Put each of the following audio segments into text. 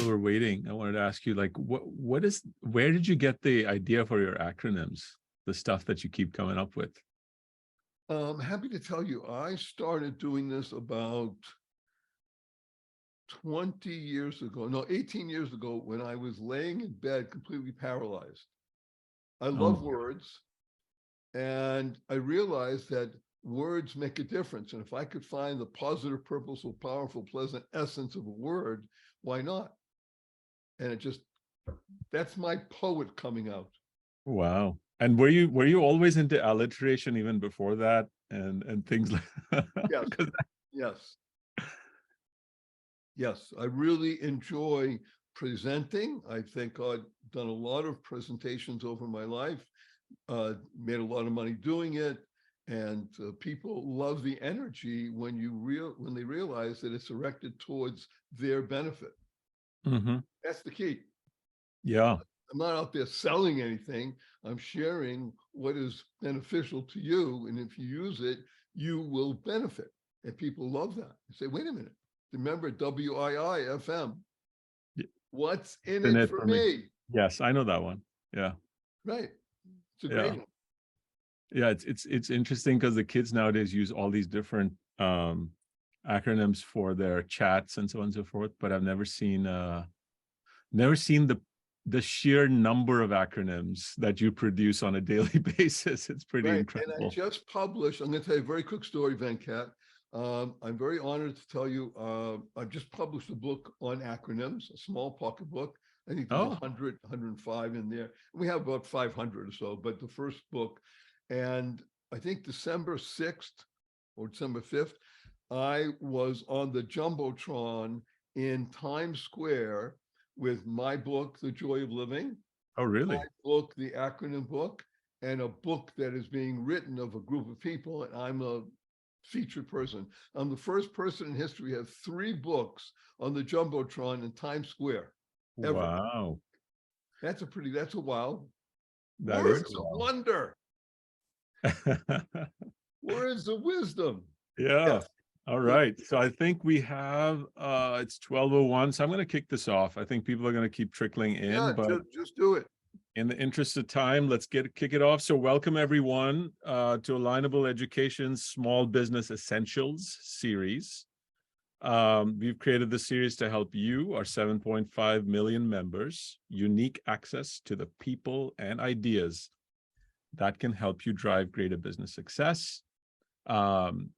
while we're waiting, I wanted to ask you, like, where did you get the idea for your acronyms, the stuff that you keep coming up with? I'm happy to tell you, I started doing this about 20 years ago, no, 18 years ago, when I was laying in bed completely paralyzed. I love Oh, words, and I realized that words make a difference. And if I could find the positive, purposeful, powerful, pleasant essence of a word, why not? And that's my poet coming out. wow. And were you always into alliteration even before that and things like Yes, 'cause yes, yes. I really enjoy presenting. I think I've done a lot of presentations over my life, made a lot of money doing it. And people love the energy when they realize that it's directed towards their benefit. Mhm. That's the key. Yeah. I'm not out there selling anything. I'm sharing what is beneficial to you. And if you use it, you will benefit. And people love that. You say, wait a minute, remember WII-FM. Y- What's in In it it for for me. me? Yes, I know that one. Yeah. Right. It's a great Yeah. one. Yeah, it's interesting because the kids nowadays use all these different acronyms for their chats and so on and so forth, but I've never seen the sheer number of acronyms that you produce on a daily basis. It's pretty Right. And I incredible. just published, I'm going to tell you a very quick story, Venkat. I'm very honored to tell you, I've just published a book on acronyms, a small pocket book. I think there's Oh, 100, 105 in there. We have about 500 or so, but the first book. And I think December 6th or December 5th, I was on the Jumbotron in Times Square with my book, The Joy of Living, oh, my really? book, the acronym book, and a book that is being written of a group of people. And I'm a featured person. I'm the first person in history to have 3 books on the Jumbotron in Times Square ever. Wow. That's a wow. That is Words of wow. wonder, words of wisdom. Yeah. Yes. All So right. So I think we have it's 12:01. So I'm going to kick this off. I think people are going to keep trickling in, yeah, but just do it. in the interest of time, let's kick it off. So welcome everyone to Alignable Education's Small Business Essentials series. We've created this series to help you, our 7.5 million members, unique access to the people and ideas that can help you drive greater business success.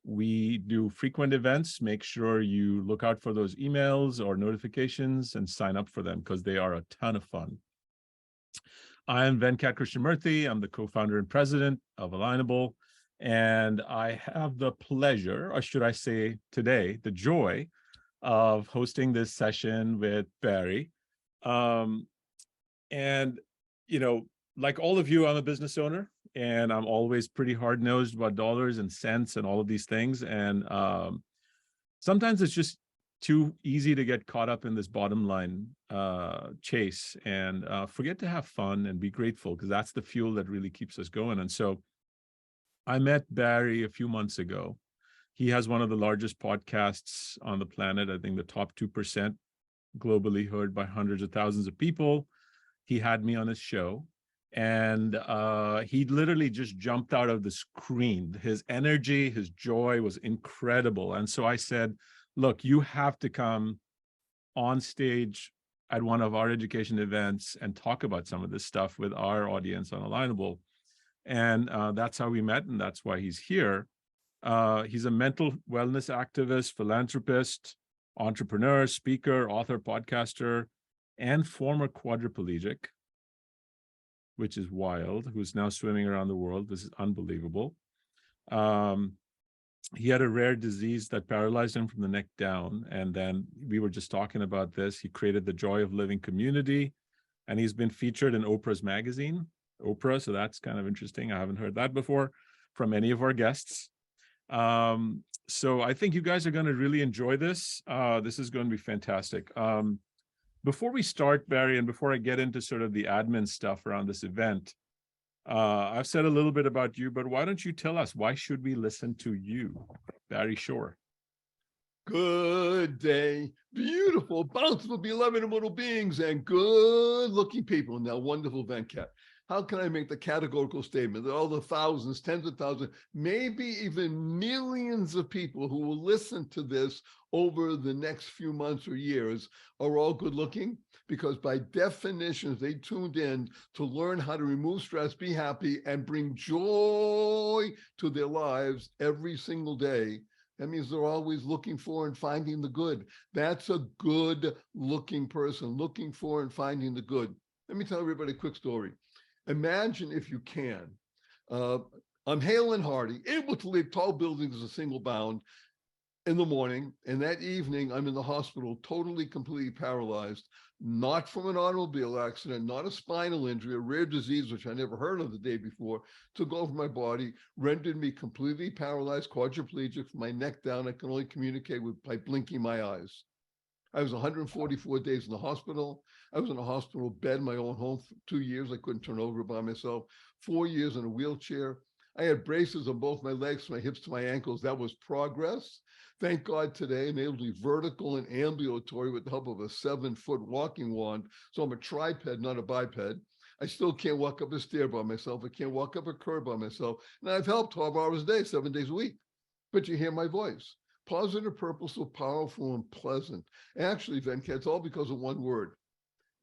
We do frequent events. Make sure you look out for those emails or notifications and sign up for them because they are a ton of fun. I am Venkat Krishnamurthy. I'm the co-founder and president of Alignable. And I have the pleasure, or should I say today, the joy of hosting this session with Barry. Um, and, you know, like all of you, I'm a business owner and I'm always pretty hard-nosed about dollars and cents and all of these things. And sometimes it's just too easy to get caught up in this bottom line chase and forget to have fun and be grateful because that's the fuel that really keeps us going. And so I met Barry a few months ago. He has one of the largest podcasts on the planet. I think the top 2% globally heard by hundreds of thousands of people. He had me on his show and he literally just jumped out of the screen. His energy, his joy was incredible. And so I said, look, you have to come on stage at one of our education events and talk about some of this stuff with our audience on Alignable. And that's how we met, and that's why he's here. He's a mental wellness activist, philanthropist, entrepreneur, speaker, author, podcaster, and former quadriplegic, which is wild, who's now swimming around the world. This is unbelievable. He had a rare disease that paralyzed him from the neck down. And then we were just talking about this. He created the Joy of Living community, and he's been featured in Oprah's magazine, Oprah. So that's kind of interesting. I haven't heard that before from any of our guests. So I think you guys are going to really enjoy this. This is going to be fantastic. Before we start, Barry, and before I get into sort of the admin stuff around this event, I've said a little bit about you, but why don't you tell us, why should we listen to you, Barry Shore? Good day, beautiful, bountiful, beloved immortal beings, and good-looking people. Now, wonderful Venkat. How can I make the categorical statement that all the thousands, tens of thousands, maybe even millions of people who will listen to this over the next few months or years are all good looking? Because by definition, they tuned in to learn how to remove stress, be happy, and bring joy to their lives every single day. That means they're always looking for and finding the good. That's a good looking person, looking for and finding the good. Let me tell everybody a quick story. Imagine, if you can, uh, I'm hale and hearty, able to leap tall buildings as a single bound in the morning, and that evening I'm in the hospital, totally, completely paralyzed, not from an automobile accident, not a spinal injury, a rare disease, which I never heard of the day before, took over my body, rendered me completely paralyzed, quadriplegic from my neck down. I can only communicate by blinking my eyes. I was 144 days in the hospital. I was in a hospital bed in my own home for 2 years. I couldn't turn over by myself. 4 years in a wheelchair. I had braces on both my legs, from my hips to my ankles. That was progress. Thank God today I'm able to be vertical and ambulatory with the help of a 7-foot walking wand. So I'm a triped, not a biped. I still can't walk up a stair by myself. I can't walk up a curb by myself. And I've helped 12 hours a day, 7 days a week. But you hear my voice. Positive, purposeful, powerful, and pleasant. Actually, Venkat, it's all because of one word.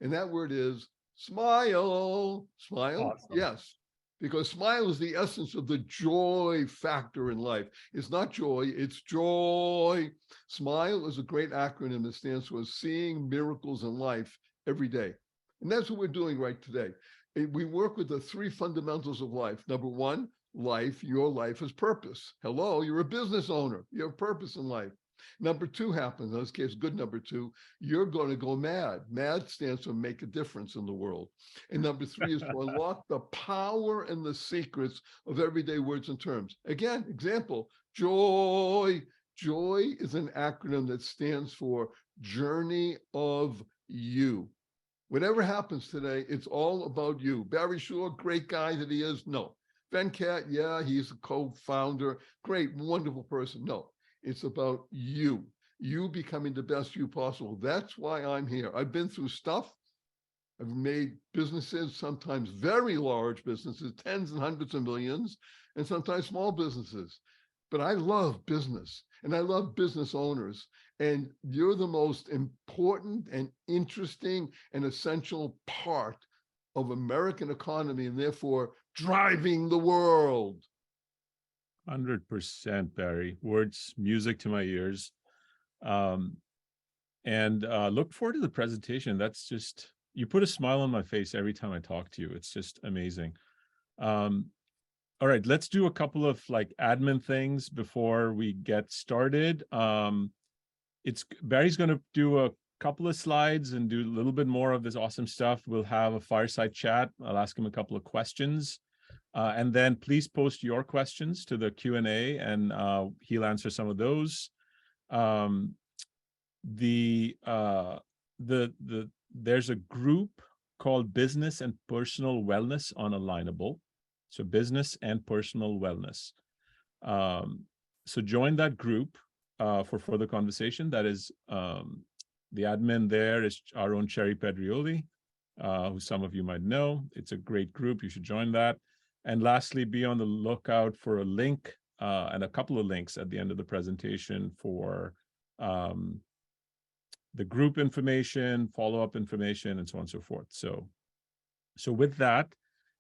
And that word is smile. Smile? Awesome. Yes. Because smile is the essence of the joy factor in life. It's not joy, it's joy. SMILE is a great acronym that stands for Seeing Miracles in Life Every Day. And that's what we're doing right today. We work with the 3 fundamentals of life. Number 1, life, your life is purpose. Hello, you're a business owner. You have purpose in life. Number 2 happens, in this case, good number 2, you're going to go mad. MAD stands for make a difference in the world. And number 3 is to unlock the power and the secrets of everyday words and terms. Again, example, joy. Joy is an acronym that stands for Journey of You. Whatever happens today, it's all about you. Barry Shore, great guy that he is. No. Venkat, yeah, he's a co-founder. Great, wonderful person. No, it's about you. You becoming the best you possible. That's why I'm here. I've been through stuff. I've made businesses, sometimes very large businesses, tens and hundreds of millions, and sometimes small businesses. But I love business and I love business owners. And you're the most important and interesting and essential part of American economy, and therefore driving the world. 100%, Barry. Words, music to my ears. And look forward to the presentation. That's just, you put a smile on my face every time I talk to you. It's just amazing. All right, let's do a couple of like admin things before we get started. Barry's going to do a couple of slides and do a little bit more of this awesome stuff. We'll have a fireside chat. I'll ask him a couple of questions. And then please post your questions to the Q&A and he'll answer some of those. There's a group called Business and Personal Wellness on Alignable. So business and personal wellness. So join that group for further conversation. That is the admin there is our own Cherry Pedrioli, who some of you might know. It's a great group. You should join that. And lastly, be on the lookout for a link and a couple of links at the end of the presentation for the group information, follow-up information, and so on and so forth. So with that,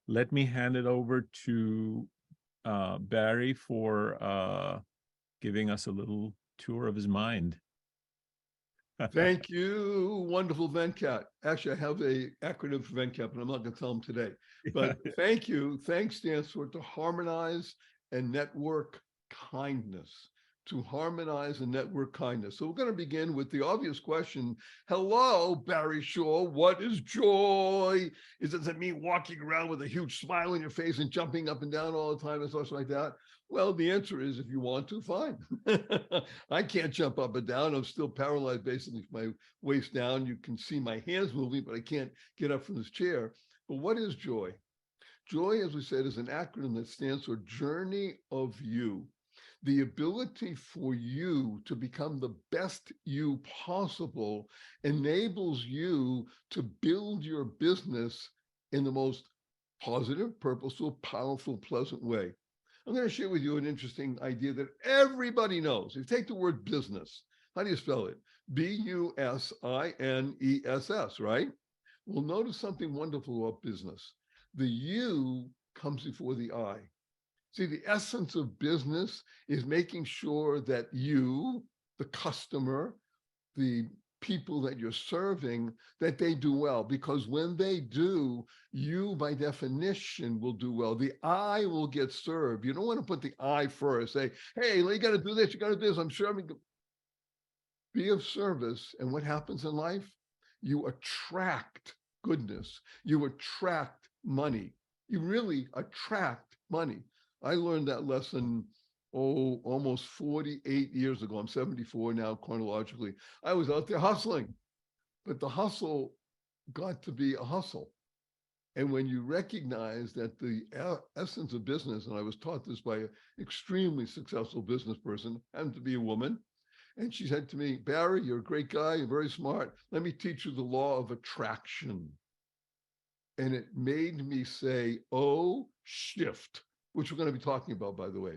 let me hand it over to Barry for giving us a little tour of his mind. Thank you, wonderful Venkat. Actually, I have a acronym for Venkat, but I'm not going to tell them today. But thank you. Thanks stands for to harmonize and network kindness. To harmonize and network kindness. So we're going to begin with the obvious question. Hello, Barry Shore. What is joy? Is it me walking around with a huge smile on your face and jumping up and down all the time and stuff like that? Well, the answer is if you want to, fine. I can't jump up and down. I'm still paralyzed basically from my waist down. You can see my hands moving, but I can't get up from this chair. But what is joy? Joy, as we said, is an acronym that stands for Journey of You. The ability for you to become the best you possible enables you to build your business in the most positive, purposeful, powerful, pleasant way. I'm going to share with you an interesting idea that everybody knows. If you take the word business, how do you spell it? B-U-S-I-N-E-S-S, right? Well, notice something wonderful about business. The U comes before the I. See, the essence of business is making sure that you, the customer, the people that you're serving, that they do well. Because when they do, you by definition will do well. The I will get served. You don't want to put the I first. Say, hey, you got to do this, you got to do this. I'm sure I'm be of service. And what happens in life? You attract goodness. You attract money. You really attract money. I learned that lesson, almost 48 years ago. I'm 74 now, chronologically. I was out there hustling, but the hustle got to be a hustle. And when you recognize that the essence of business, and I was taught this by an extremely successful business person, happened to be a woman, and she said to me, Barry, you're a great guy, you're very smart. Let me teach you the law of attraction. And it made me say, oh, shift, which we're going to be talking about, by the way.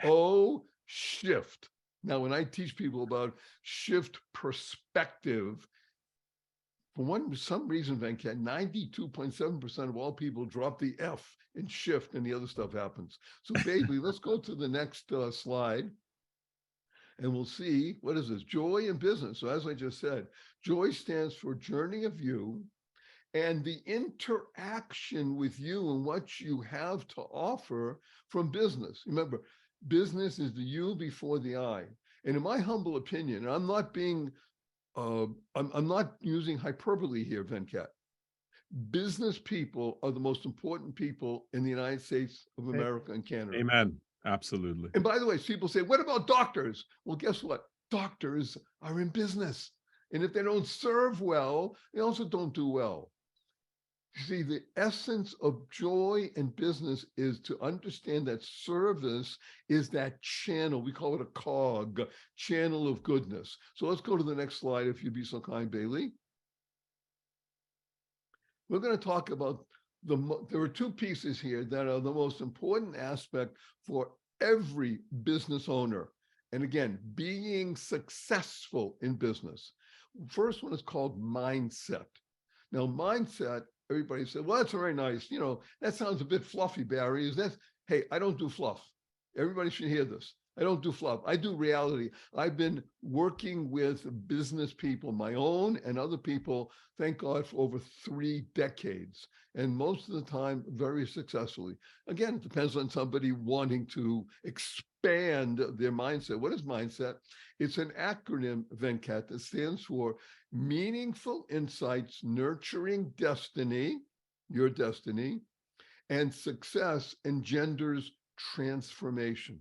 Oh, shift. Now, when I teach people about shift perspective, for some reason, Venkat, 92.7% of all people drop the F in shift and the other stuff happens. So baby, let's go to the next slide. And we'll see, what is this? Joy in business. So as I just said, joy stands for journey of you and the interaction with you and what you have to offer from business. Remember, business is the you before the I. And in my humble opinion, I'm not being, I'm not using hyperbole here, Venkat. Business people are the most important people in the United States of America and Canada. Amen. Absolutely. And by the way, people say, what about doctors? Well, guess what? Doctors are in business. And if they don't serve well, they also don't do well. You see, the essence of joy in business is to understand that service is that channel. We call it a cog, channel of goodness. So let's go to the next slide, if you'd be so kind, Bailey. We're going to talk about there are two pieces here that are the most important aspect for every business owner. And again, being successful in business. First one is called mindset. Now, mindset, everybody said, well, that's very nice. You know, that sounds a bit fluffy, Barry. Hey, I don't do fluff. Everybody should hear this. I don't do fluff. I do reality. I've been working with business people, my own and other people, thank God, for over 3 decades. And most of the time, very successfully. Again, it depends on somebody wanting to expand their mindset. What is mindset? It's an acronym, Venkat, that stands for meaningful insights, nurturing destiny, your destiny, and success engenders transformation.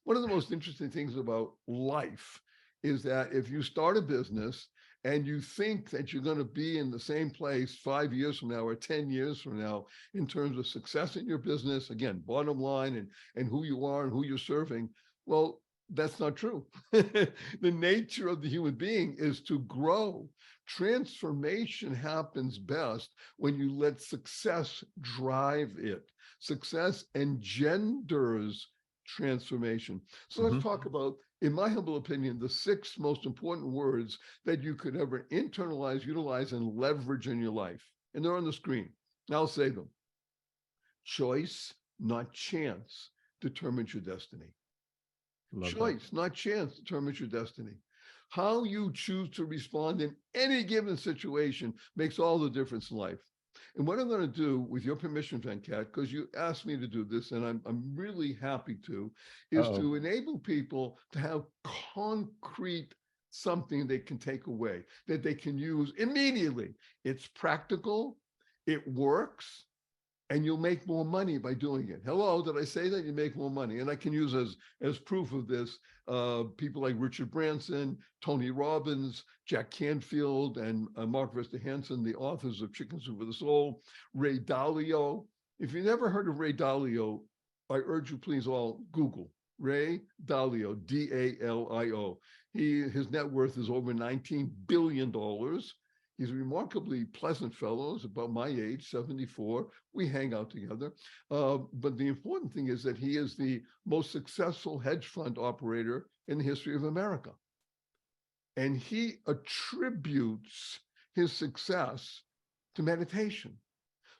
One of the most interesting things about life is that if you start a business and you think that you're going to be in the same place 5 years from now or 10 years from now in terms of success in your business, again, bottom line and who you are and who you're serving, well, that's not true. The nature of the human being is to grow. Transformation happens best when you let success drive it. Success engenders transformation. So let's talk about, in my humble opinion, the 6 most important words that you could ever internalize, utilize, and leverage in your life. And they're on the screen. Now I'll say them. Choice, not chance, determines your destiny. Choice, not chance, determines your destiny. How you choose to respond in any given situation makes all the difference in life. And what I'm going to do, with your permission, Venkat, because you asked me to do this, and I'm really happy to, is to enable people to have concrete something they can take away, that they can use immediately. It's practical, it works, and you'll make more money by doing it. Hello, did I say that? You make more money. And I can use as proof of this, people like Richard Branson, Tony Robbins, Jack Canfield, and Mark Vista Hansen, the authors of Chicken Soup for the Soul, Ray Dalio. If you never heard of Ray Dalio, I urge you please all Google Ray Dalio, D-A-L-I-O. His net worth is over $19 billion. He's a remarkably pleasant fellow. He's about my age, 74. We hang out together. But the important thing is that he is the most successful hedge fund operator in the history of America. And he attributes his success to meditation.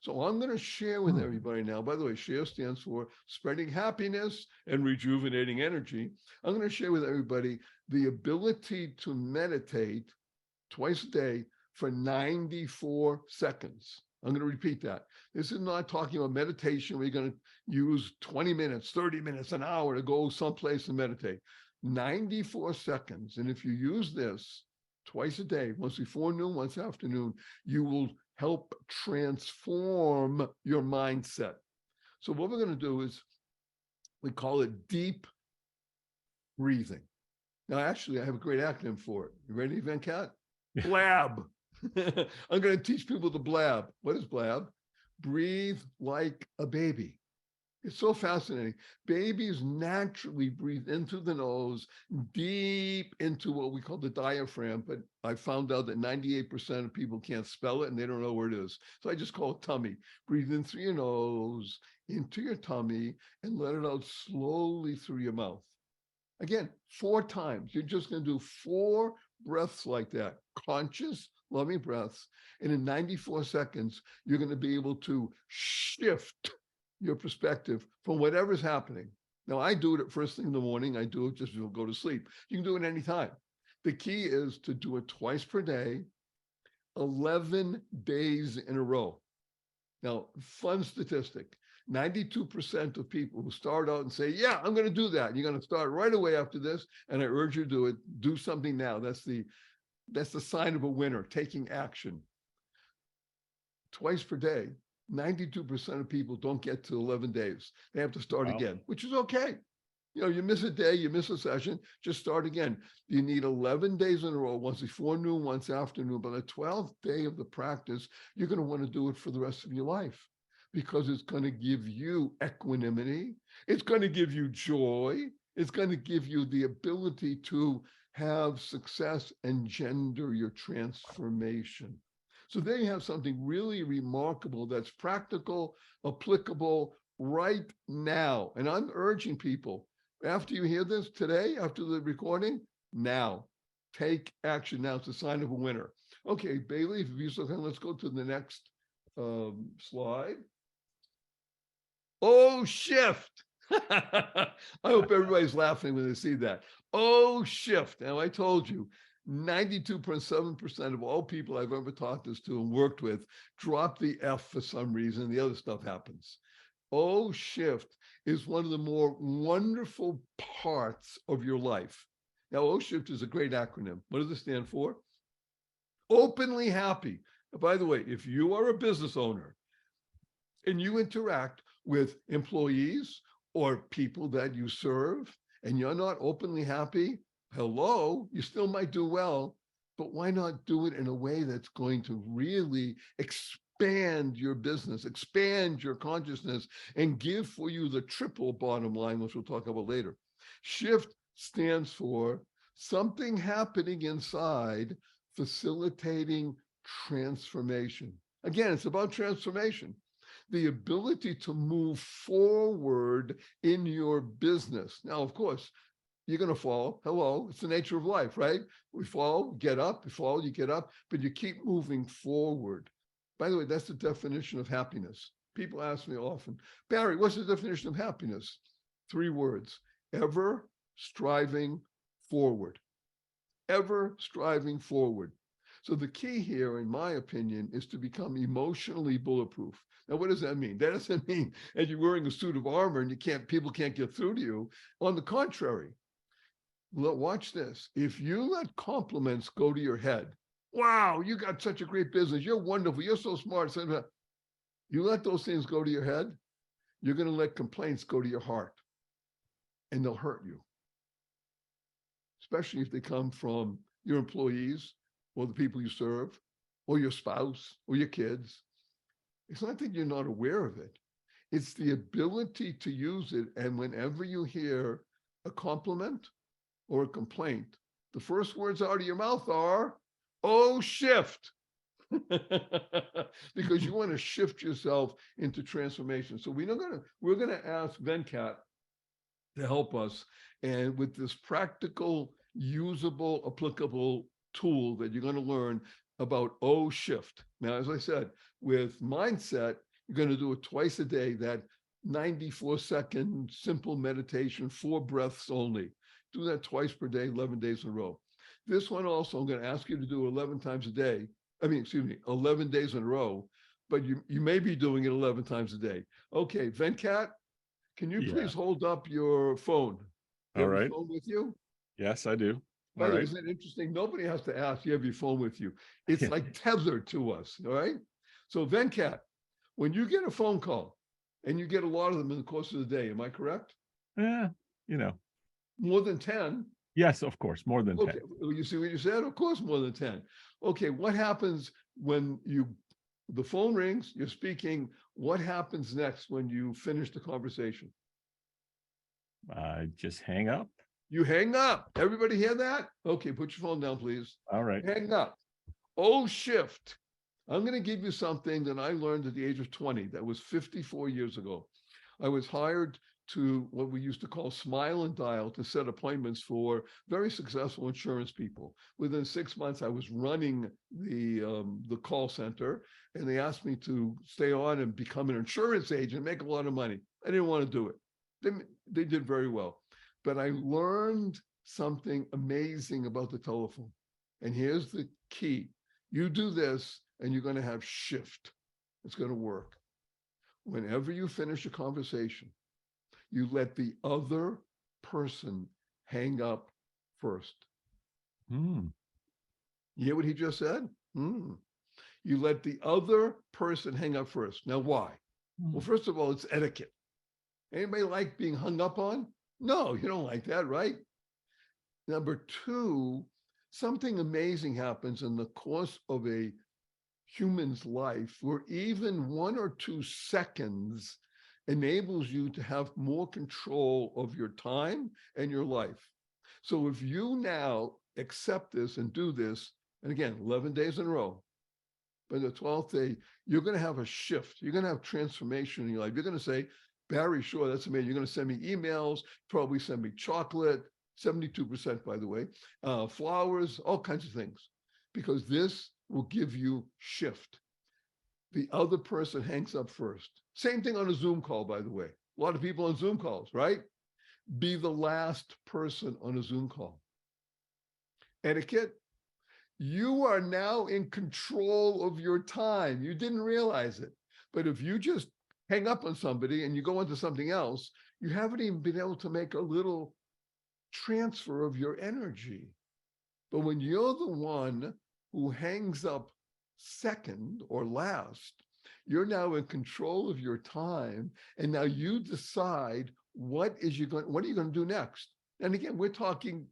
So I'm going to share with everybody now, by the way, share stands for spreading happiness and rejuvenating energy. I'm going to share with everybody the ability to meditate twice a day for 94 seconds. I'm going to repeat that. This is not talking about meditation where you're going to use 20 minutes, 30 minutes, an hour to go someplace and meditate. 94 seconds. And if you use this twice a day, once before noon, once afternoon, you will help transform your mindset. So what we're going to do is we call it deep breathing. Now, actually, I have a great acronym for it. You ready, Venkat? Blab. I'm going to teach people to blab. What is blab? Breathe like a baby. It's so fascinating. Babies naturally breathe into the nose, deep into what we call the diaphragm, but I found out that 98% of people can't spell it and they don't know where it is. So I just call it tummy. Breathe in through your nose, into your tummy, and let it out slowly through your mouth. Again, 4 times. You're just going to do 4 breaths like that, conscious, loving breaths. And in 94 seconds, you're going to be able to shift your perspective from whatever's happening. Now, I do it at first thing in the morning. I do it just to go to sleep. You can do it anytime. The key is to do it twice per day, 11 days in a row. Now, fun statistic, 92% of people who start out and say, yeah, I'm going to do that. You're going to start right away after this. And I urge you to do it. Do something now. That's the sign of a winner, taking action. Twice per day, 92% of people don't get to 11 days. They have to start again, which is okay. You know, you miss a day, you miss a session, just start again. You need 11 days in a row, once before noon, once afternoon. By the 12th day of the practice, you're going to want to do it for the rest of your life because it's going to give you equanimity. It's going to give you joy. It's going to give you the ability to have success and gender your transformation. So there you have something really remarkable that's practical, applicable right now. And I'm urging people, after you hear this today, after the recording, now, take action now. It's a sign of a winner. Okay, Bailey, if you so kind, let's go to the next slide. Oh, shift. I hope everybody's laughing when they see that. Oh, shift. Now, I told you, 92.7% of all people I've ever taught this to and worked with drop the F for some reason. The other stuff happens. O shift is one of the more wonderful parts of your life. Now, O shift is a great acronym. What does it stand for? Openly happy. By the way, if you are a business owner and you interact with employees or people that you serve and you're not openly happy, hello, you still might do well, but why not do it in a way that's going to really expand your business, expand your consciousness, and give for you the triple bottom line, which we'll talk about later. Shift stands for something happening inside, facilitating transformation. Again, it's about transformation. The ability to move forward in your business. Now, of course, you're going to fall. Hello, it's the nature of life, right? We fall, get up, you fall, you get up, but you keep moving forward. By the way, that's the definition of happiness. People ask me often, Barry, what's the definition of happiness? 3 words, ever striving forward. Ever striving forward. So the key here, in my opinion, is to become emotionally bulletproof. Now, what does that mean? That doesn't mean that you're wearing a suit of armor and people can't get through to you. On the contrary, watch this. If you let compliments go to your head, wow, you got such a great business. You're wonderful. You're so smart. You let those things go to your head, you're going to let complaints go to your heart and they'll hurt you. Especially if they come from your employees or the people you serve or your spouse or your kids. It's not that you're not aware of it. It's the ability to use it. And whenever you hear a compliment or a complaint, the first words out of your mouth are, oh, shift. Because you want to shift yourself into transformation. So we're going to ask Venkat to help us, and with this practical, usable, applicable tool that you're going to learn about O shift. Now, as I said, with mindset, you're going to do it twice a day, that 94-second simple meditation, 4 breaths only. Do that twice per day, 11 days in a row. This one also, I'm going to ask you to do 11 times a day. 11 days in a row, but you may be doing it 11 times a day. Okay, Venkat, can you please hold up your phone? You have your phone with you? Yes, I do. By the way, isn't it interesting? Nobody has to ask, you have your phone with you. It's like tethered to us, all right? So Venkat, when you get a phone call, and you get a lot of them in the course of the day, am I correct? More than 10? Yes, of course, more than 10. Okay, you see what you said? Of course, more than 10. Okay, what happens when the phone rings, you're speaking, what happens next when you finish the conversation? I just hang up. You hang up. Everybody hear that? Okay, put your phone down, please. All right. Hang up. Oh, shift. I'm going to give you something that I learned at the age of 20. That was 54 years ago. I was hired to what we used to call smile and dial to set appointments for very successful insurance people. Within 6 months, I was running the call center, and they asked me to stay on and become an insurance agent, make a lot of money. I didn't want to do it. They did very well. But I learned something amazing about the telephone. And here's the key. You do this, and you're going to have shift. It's going to work. Whenever you finish a conversation, you let the other person hang up first. You hear what he just said? You let the other person hang up first. Now, why? Well, first of all, it's etiquette. Anybody like being hung up on? No, you don't like that, right? Number 2, something amazing happens in the course of a human's life where even 1 or 2 seconds enables you to have more control of your time and your life. So if you now accept this and do this, and again, 11 days in a row, by the 12th day, you're going to have a shift. You're going to have transformation in your life. You're going to say, Barry, sure, that's amazing. You're going to send me emails, probably send me chocolate, 72%, by the way, flowers, all kinds of things, because this will give you shift. The other person hangs up first. Same thing on a Zoom call, by the way. A lot of people on Zoom calls, right? Be the last person on a Zoom call. Etiquette, you are now in control of your time. You didn't realize it. But if you just hang up on somebody and you go into something else, you haven't even been able to make a little transfer of your energy. But when you're the one who hangs up second or last, you're now in control of your time. And now you decide what are you going to do next? And again, we're talking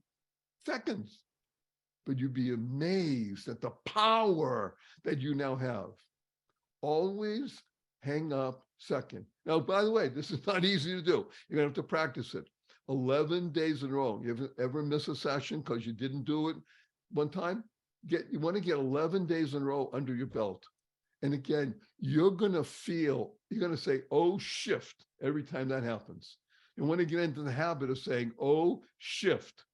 seconds, but you'd be amazed at the power that you now have. Always hang up second. Now, by the way, this is not easy to do. You're going to have to practice it 11 days in a row. You ever miss a session because you didn't do it one time? You want to get 11 days in a row under your belt. And again, you're going to say, oh, shift every time that happens. You want to get into the habit of saying, oh, shift.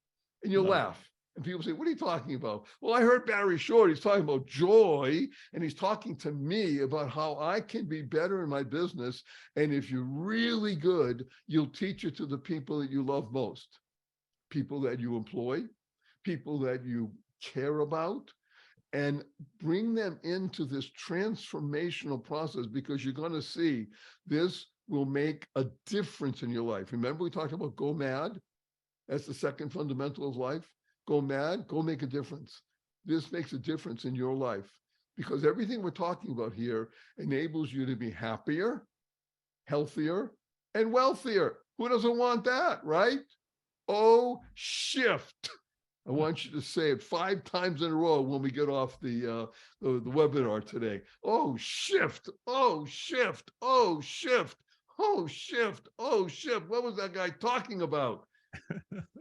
And you'll laugh. And people say, what are you talking about? Well, I heard Barry Short. He's talking about joy. And he's talking to me about how I can be better in my business. And if you're really good, you'll teach it to the people that you love most. People that you employ, people that you care about, and bring them into this transformational process, because you're going to see this will make a difference in your life. Remember, we talked about go mad? That's the second fundamental of life. Go mad, go make a difference. This makes a difference in your life, because everything we're talking about here enables you to be happier, healthier, and wealthier. Who doesn't want that, right? Oh, shift. I want you to say it 5 times in a row when we get off the webinar today. Oh, shift. Oh, shift. Oh, shift. Oh, shift. Oh, shift. What was that guy talking about?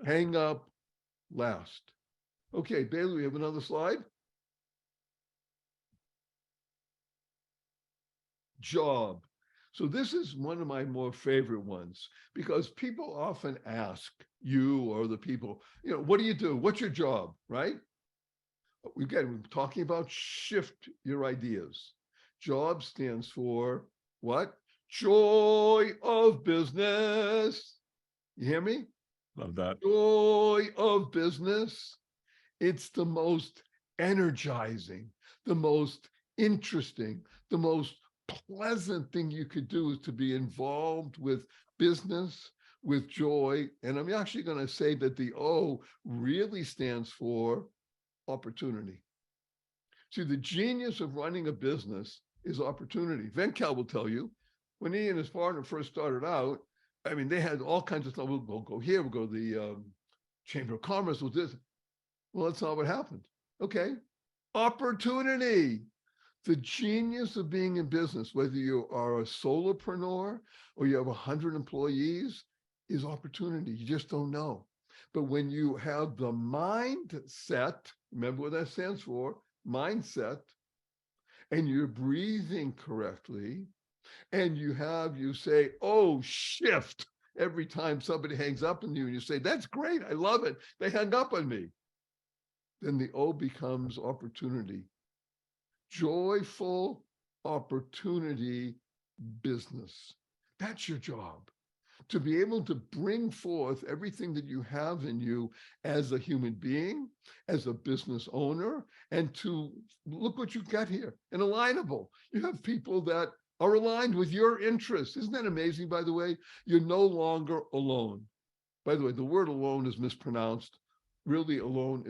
Hang up last. Okay, Bailey, we have another slide. Job. So this is one of my more favorite ones because people often ask you or the people, what do you do? What's your job, right? Again, we're talking about shift your ideas. Job stands for what? Joy of business. You hear me? Love that. Joy of business. It's the most energizing, the most interesting, the most pleasant thing you could do is to be involved with business, with joy. And I'm actually going to say that the O really stands for opportunity. See, the genius of running a business is opportunity. Venkel will tell you, when he and his partner first started out, I mean, they had all kinds of stuff. We'll go here, we'll go to the Chamber of Commerce, we'll do this. Well, that's not what happened. Okay. Opportunity. The genius of being in business, whether you are a solopreneur or you have 100 employees, is opportunity. You just don't know. But when you have the mindset, remember what that stands for, mindset, and you're breathing correctly, and you say, oh, shift, every time somebody hangs up on you, and you say, that's great, I love it, they hung up on me. Then the O becomes opportunity. Joyful opportunity business. That's your job. To be able to bring forth everything that you have in you as a human being, as a business owner, and to look what you've got here, an Alignable. You have people that are aligned with your interests. Isn't that amazing, by the way? You're no longer alone. By the way, the word alone is mispronounced. Really, alone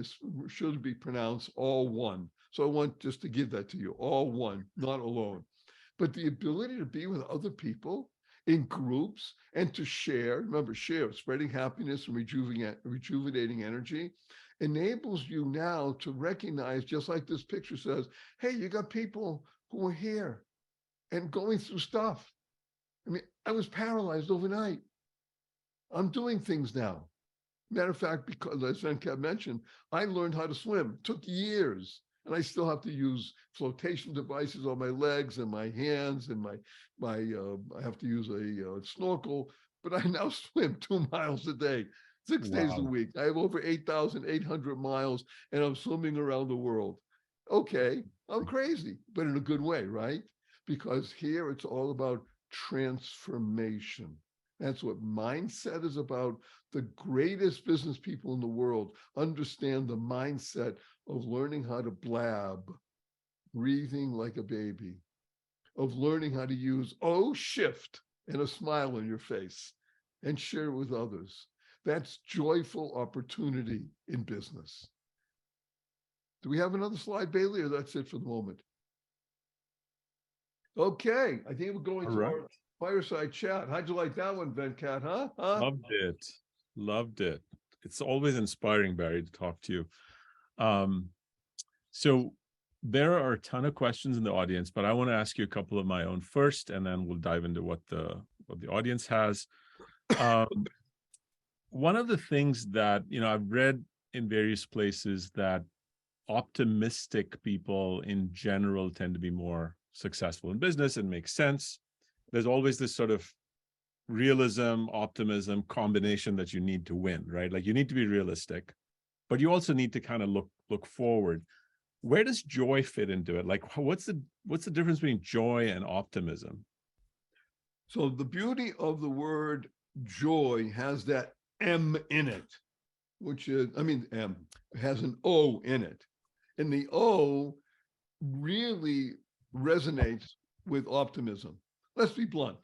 should be pronounced all one. So I want just to give that to you, all one, not alone. But the ability to be with other people in groups and to share, remember, share, spreading happiness and rejuvenating energy, enables you now to recognize, just like this picture says, hey, you got people who are here and going through stuff. I mean, I was paralyzed overnight. I'm doing things now. Matter of fact, because as Venkat mentioned, I learned how to swim. It took years. And I still have to use flotation devices on my legs and my hands, and I have to use a snorkel, but I now swim 2 miles a day, 6 days a Wow. week. I have over 8,800 miles, and I'm swimming around the world. Okay, I'm crazy, but in a good way, right? Because here it's all about transformation. That's what mindset is about. The greatest business people in the world understand the mindset of learning how to blab, breathing like a baby, of learning how to use shift and a smile on your face and share with others. That's joyful opportunity in business. Do we have another slide, Bailey, or that's it for the moment? Okay, I think we're going All to right. our fireside chat. How'd you like that one, Venkat, huh? Loved it. Loved it. It's always inspiring, Barry, to talk to you. So there are a ton of questions in the audience, but I want to ask you a couple of my own first, and then we'll dive into what the audience has. One of the things that I've read in various places that optimistic people in general tend to be more successful in business, and makes sense. There's always this sort of realism, optimism combination that you need to win, right? Like you need to be realistic, but you also need to kind of look forward. Where does joy fit into it? Like what's the difference between joy and optimism? So the beauty of the word joy has that M in it, which is, M has an O in it. And the O really resonates with optimism. Let's be blunt.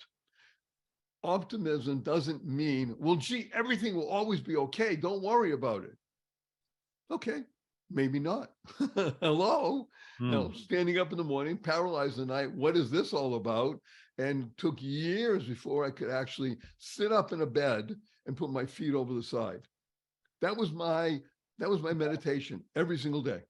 Optimism doesn't mean, well, gee, everything will always be okay. Don't worry about it. Okay, maybe not. Hello. Now, standing up in the morning, paralyzed the night. What is this all about? And took years before I could actually sit up in a bed and put my feet over the side. That was my meditation every single day,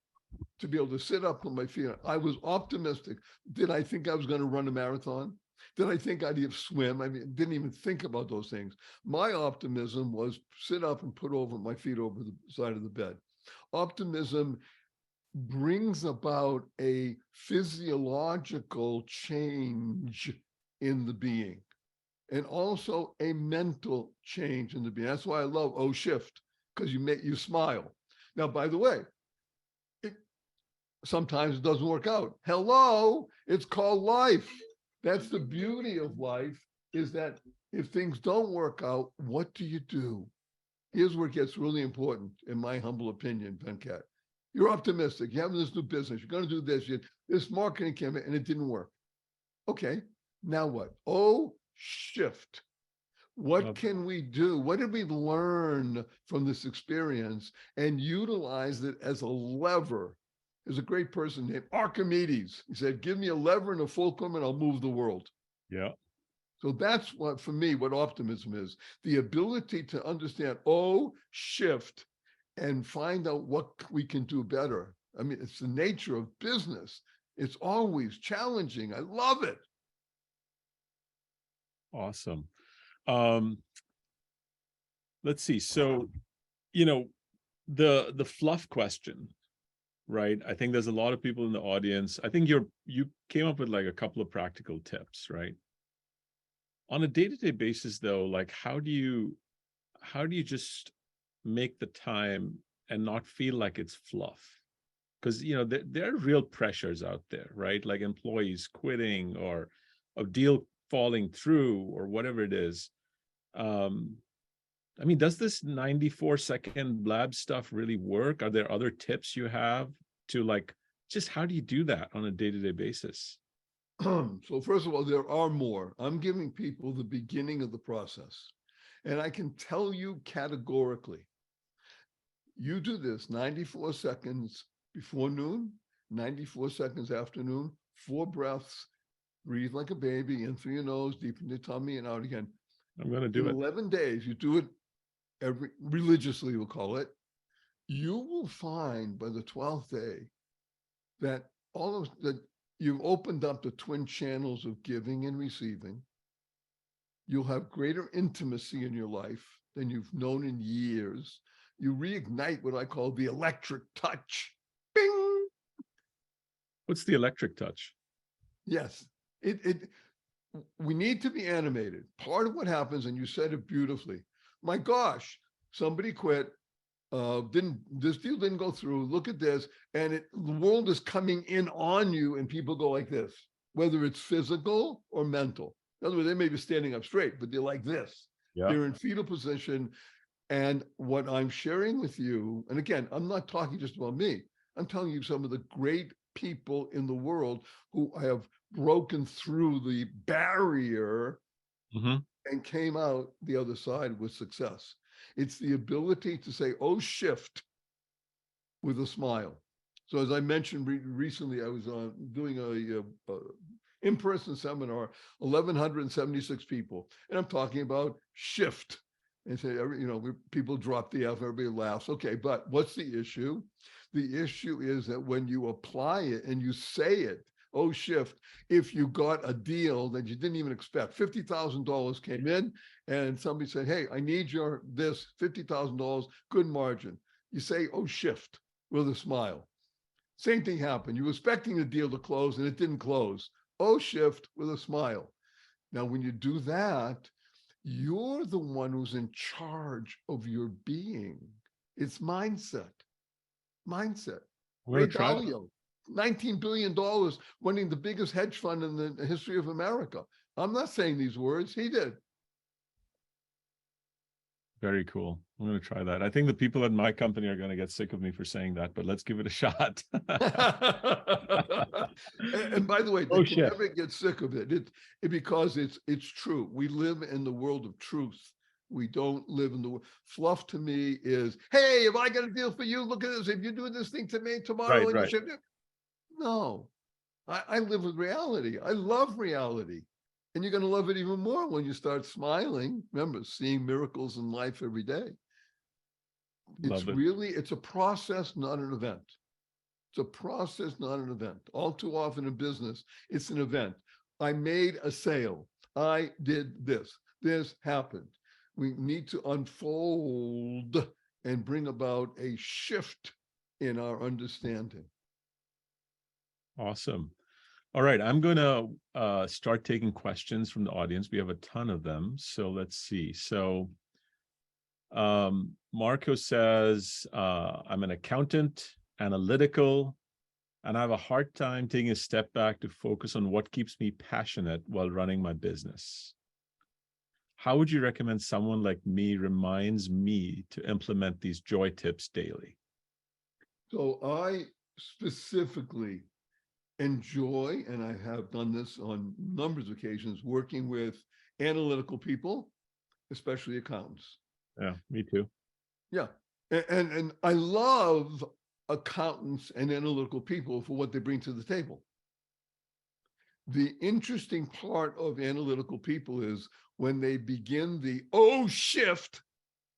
to be able to sit up on my feet. I was optimistic. Did I think I was going to run a marathon? Did I think I'd swim? I mean, didn't even think about those things. My optimism was sit up and put over my feet over the side of the bed. Optimism brings about a physiological change in the being and also a mental change in the being. That's why I love O Shift, because you smile. Now, by the way, sometimes it doesn't work out. Hello, it's called life. That's the beauty of life, is that if things don't work out, what do you do? Here's where it gets really important, in my humble opinion, Venkat. You're optimistic. You're having this new business. You're going to do this. This marketing campaign, and it didn't work. Okay, now what? Oh, shift. What can we do? What did we learn from this experience and utilize it as a lever? There's a great person named Archimedes. He said, give me a lever and a fulcrum and I'll move the world. Yeah. So that's what, for me, what optimism is. The ability to understand, shift, and find out what we can do better. I mean, it's the nature of business. It's always challenging. I love it. Awesome. Let's see. So, the fluff question, right? I think there's a lot of people in the audience. I think you came up with like a couple of practical tips, right? On a day-to-day basis, though, like how do you just make the time and not feel like it's fluff? Because there are real pressures out there, right? Like employees quitting or a deal falling through or whatever it is. I mean, does this 94-second blab stuff really work? Are there other tips you have to just how do you do that on a day-to-day basis? So first of all, there are more. I'm giving people the beginning of the process. And I can tell you categorically, you do this 94 seconds before noon, 94 seconds after noon, 4 breaths, breathe like a baby, in through your nose, deep in the tummy and out again. I'm going to do it. 11 days, you do it religiously, we'll call it. You will find by the 12th day that you've opened up the twin channels of giving and receiving. You'll have greater intimacy in your life than you've known in years. You reignite what I call the electric touch. Bing! What's the electric touch? Yes, we need to be animated. Part of what happens, and you said it beautifully, my gosh, somebody quit, this deal didn't go through, look at this, and the world is coming in on you and people go like this, whether it's physical or mental. In other words, they may be standing up straight, but they're like this. Yeah. They're in fetal position. And what I'm sharing with you, and again, I'm not talking just about me, I'm telling you some of the great people in the world who have broken through the barrier and came out the other side with success. It's the ability to say, shift with a smile. So as I mentioned recently, I was doing a in-person seminar, 1,176 people. And I'm talking about shift. And say, people drop the F, everybody laughs. Okay, but what's the issue? The issue is that when you apply it and you say it, shift, if you got a deal that you didn't even expect, $50,000 came in and somebody said, hey, I need this $50,000, good margin. You say, shift with a smile. Same thing happened. You were expecting the deal to close and it didn't close. Shift with a smile. Now, when you do that, you're the one who's in charge of your being. It's mindset. Ray Dalio, $19 billion, running the biggest hedge fund in the history of America. I'm not saying these words, he did. Very cool. I'm going to try that. I think the people at my company are going to get sick of me for saying that, but let's give it a shot. and by the way, they can never get sick of it. Because it's true. We live in the world of truth. We don't live in the world. Fluff to me is, hey, if I got a deal for you, look at this. If you do this thing to me tomorrow, right. No, I live with reality. I love reality. And you're going to love it even more when you start smiling. Remember, seeing miracles in life every day. It's a process, not an event. It's a process, not an event. All too often in business, it's an event. I made a sale. I did this. This happened. We need to unfold and bring about a shift in our understanding. Awesome. All right, I'm going to start taking questions from the audience. We have a ton of them. So let's see. So Marco says, I'm an accountant, analytical, and I have a hard time taking a step back to focus on what keeps me passionate while running my business. How would you recommend someone like me reminds me to implement these joy tips daily? So I specifically enjoy, and I have done this on numbers of occasions, working with analytical people, especially accountants. Yeah, me too. Yeah. And I love accountants and analytical people for what they bring to the table. The interesting part of analytical people is when they begin the shift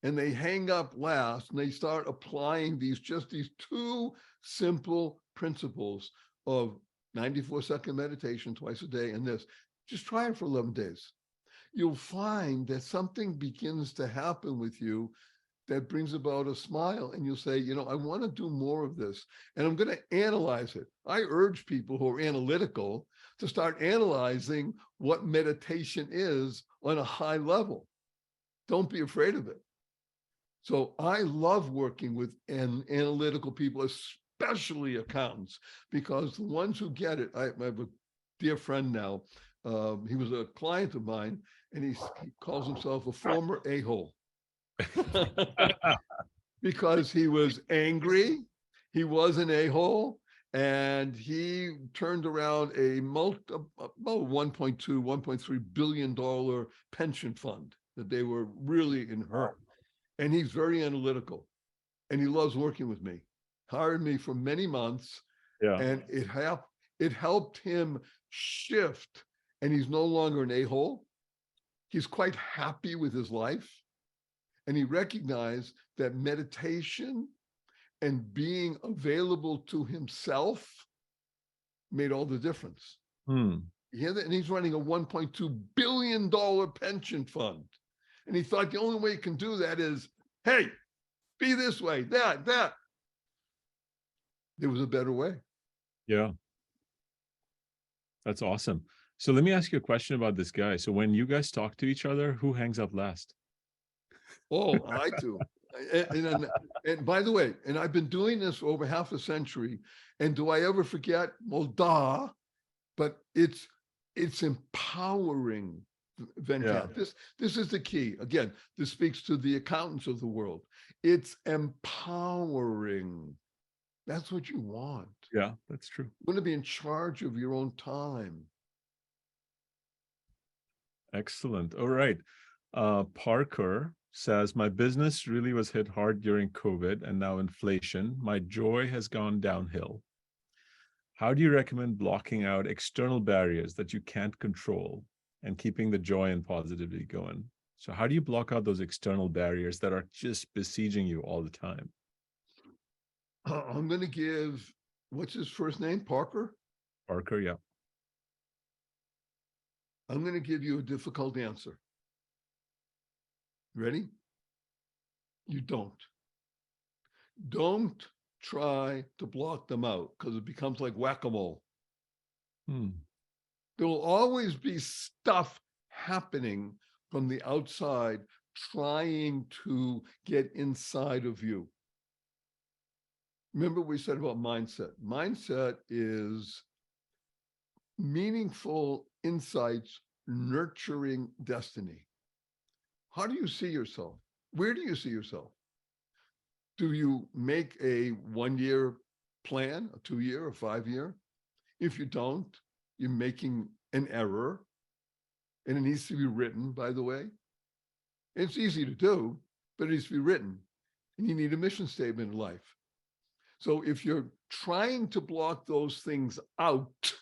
and they hang up last and they start applying these two simple principles of 94-second meditation twice a day and this. Just try it for 11 days. You'll find that something begins to happen with you that brings about a smile, and you'll say, I want to do more of this, and I'm going to analyze it. I urge people who are analytical to start analyzing what meditation is on a high level. Don't be afraid of it. So I love working with analytical people, especially accountants, because the ones who get it, I have a dear friend now. He was a client of mine, and he calls himself a former a-hole. Because he was angry, he was an a-hole, and he turned around a about 1.2, $1.3 billion pension fund that they were really in hurt. And he's very analytical, and he loves working with me. Hired me for many months, and it helped him shift, and he's no longer an a-hole. He's quite happy with his life. And he recognized that meditation and being available to himself made all the difference. You hear that? And he's running a $1.2 billion pension fund. And he thought the only way he can do that is, hey, be this way, that. There was a better way. Yeah. That's awesome. So let me ask you a question about this guy. So when you guys talk to each other, who hangs up last? Oh, I do. And by the way, and I've been doing this for over half a century. And do I ever forget? Well, duh. But it's empowering, Venkat. Yeah. This is the key. Again, this speaks to the accountants of the world. It's empowering. That's what you want. Yeah, that's true. You want to be in charge of your own time. Excellent. All right. Parker says, my business really was hit hard during COVID and now inflation. My joy has gone downhill. How do you recommend blocking out external barriers that you can't control and keeping the joy and positivity going? So how do you block out those external barriers that are just besieging you all the time? I'm going to give, what's his first name? Parker? Parker, yeah. I'm going to give you a difficult answer. Ready? You don't. Don't try to block them out because it becomes like whack-a-mole. There will always be stuff happening from the outside trying to get inside of you. Remember what we said about mindset. Mindset is meaningful insights nurturing destiny. How do you see yourself? Where do you see yourself? Do you make a 1-year plan, a 2-year, a 5-year? If you don't, you're making an error, and it needs to be written, by the way. It's easy to do, but it needs to be written, and you need a mission statement in life. So if you're trying to block those things out,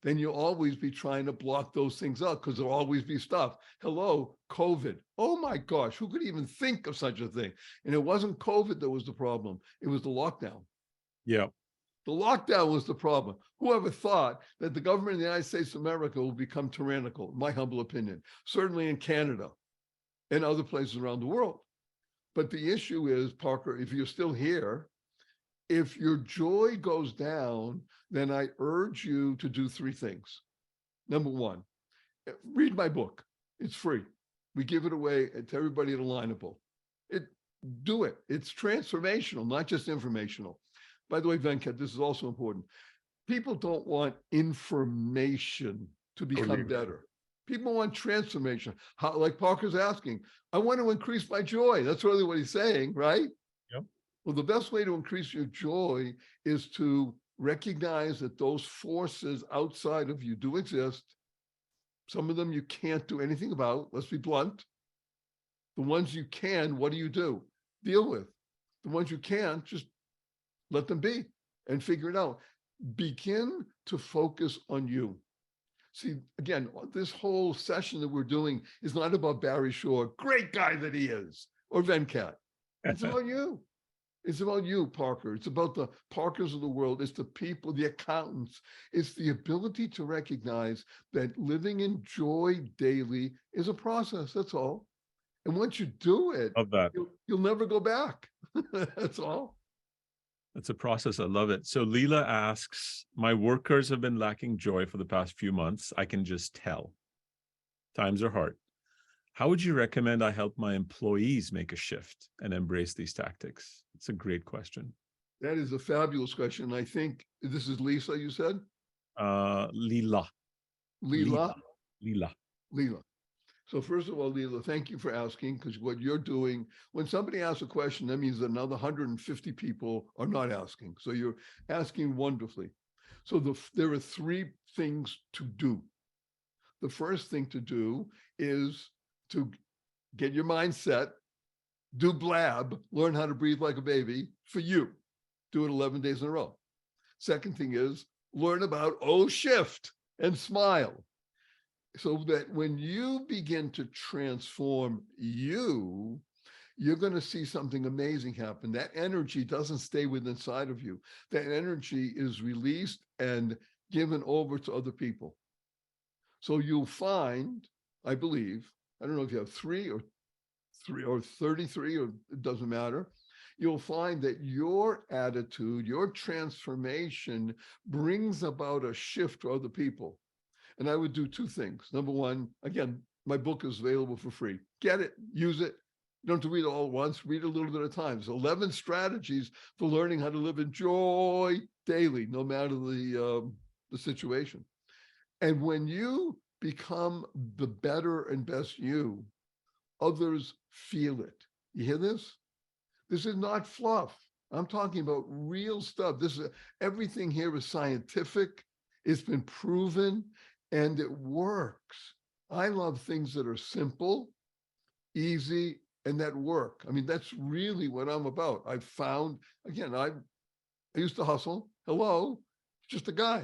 then you'll always be trying to block those things out because there'll always be stuff. Hello, COVID. Oh my gosh, who could even think of such a thing? And it wasn't COVID that was the problem. It was the lockdown. Yeah. The lockdown was the problem. Whoever thought that the government of the United States of America will become tyrannical, in my humble opinion, certainly in Canada and other places around the world. But the issue is, Parker, if you're still here, if your joy goes down, then I urge you to do three things. Number one, read my book. It's free. We give it away to everybody at Alignable. Do it. It's transformational, not just informational. By the way, Venkat, this is also important. People don't want information to become better. People want transformation. How, like Parker's asking, I want to increase my joy. That's really what he's saying, right? Yep. Well, the best way to increase your joy is to recognize that those forces outside of you do exist. Some of them you can't do anything about. Let's be blunt. The ones you can, what do? Deal with. The ones you can't, just let them be and figure it out. Begin to focus on you. See, again, this whole session that we're doing is not about Barry Shore, great guy that he is, or Venkat. It's about you. It's about you, Parker. It's about the Parkers of the world. It's the people, the accountants. It's the ability to recognize that living in joy daily is a process. That's all. And once you do it, Love that. you'll never go back. That's all. That's a process. I love it. So Leela asks, my workers have been lacking joy for the past few months. I can just tell. Times are hard. How would you recommend I help my employees make a shift and embrace these tactics? It's a great question. That is a fabulous question. I think this is Lisa, you said? Leela. Leela? Leela. So first of all, Leela, thank you for asking, because what you're doing, when somebody asks a question, that means another 150 people are not asking. So you're asking wonderfully. So there are three things to do. The first thing to do is to get your mind set, do blab, learn how to breathe like a baby for you. Do it 11 days in a row. Second thing is learn about shift and smile. So that when you begin to transform you, you're going to see something amazing happen. That energy doesn't stay within inside of you. That energy is released and given over to other people. So you'll find, I believe, I don't know if you have three or 33, or it doesn't matter. You'll find that your attitude, your transformation brings about a shift to other people. And I would do two things. Number one, again, my book is available for free. Get it, use it. You don't have to read it all at once, read a little bit at a time. It's 11 strategies for learning how to live in joy daily, no matter the situation. And when you become the better and best you, others feel it. You hear this? This is not fluff. I'm talking about real stuff. Everything here is scientific. It's been proven. And it works. I love things that are simple, easy, and that work. I mean, that's really what I'm about. I've found, again, I used to hustle. Hello, just a guy.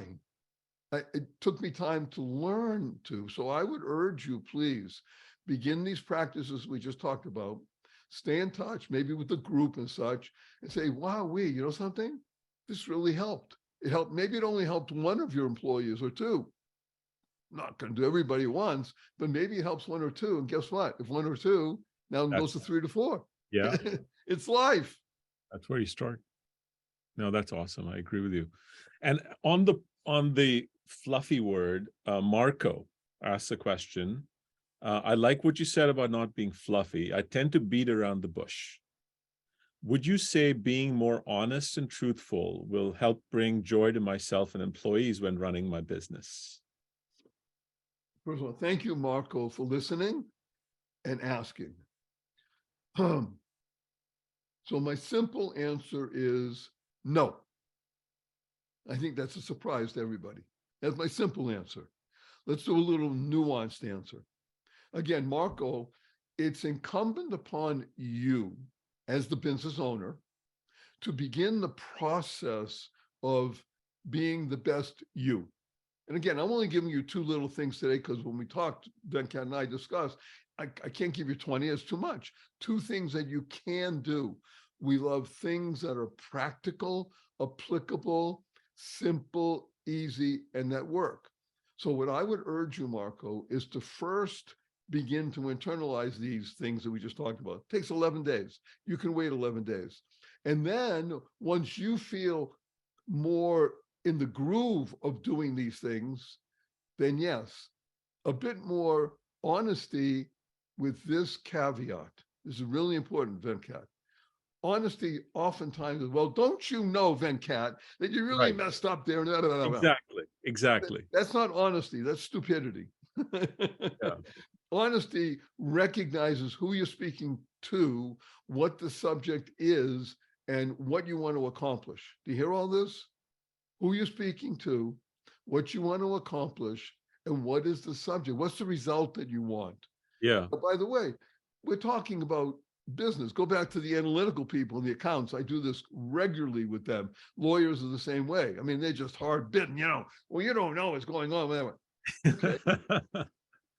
It took me time to learn to. So I would urge you, please, begin these practices we just talked about. Stay in touch, maybe with the group and such, and say, wow, you know something? This really helped. It helped. Maybe it only helped one of your employees or two. Not going to do everybody once, but maybe it helps one or two. And guess what? If one or two, now it goes to 3 to 4. Yeah. It's life. That's where you start. No, that's awesome. I agree with you. And on the fluffy word, Marco asks a question. I like what you said about not being fluffy. I tend to beat around the bush. Would you say being more honest and truthful will help bring joy to myself and employees when running my business? First of all, thank you, Marco, for listening and asking. So my simple answer is no. I think that's a surprise to everybody. That's my simple answer. Let's do a little nuanced answer. Again, Marco, it's incumbent upon you as the business owner to begin the process of being the best you. And again, I'm only giving you two little things today because when we talked, Venkat and I discussed, I can't give you 20, it's too much. Two things that you can do. We love things that are practical, applicable, simple, easy, and that work. So what I would urge you, Marco, is to first begin to internalize these things that we just talked about. It takes 11 days. You can wait 11 days. And then once you feel more in the groove of doing these things, then yes, a bit more honesty with this caveat. This is really important, Venkat. Honesty oftentimes is, well, don't you know, Venkat, that you really Right. messed up there? Exactly. Exactly. That's not honesty, that's stupidity. Yeah. Honesty recognizes who you're speaking to, what the subject is, and what you want to accomplish. Do you hear all this? Who you're speaking to, what you want to accomplish, and what is the subject? What's the result that you want? Yeah. But by the way, we're talking about business. Go back to the analytical people and the accounts. I do this regularly with them. Lawyers are the same way. I mean, they're just hard bitten, well, you don't know what's going on. Whatever. Okay.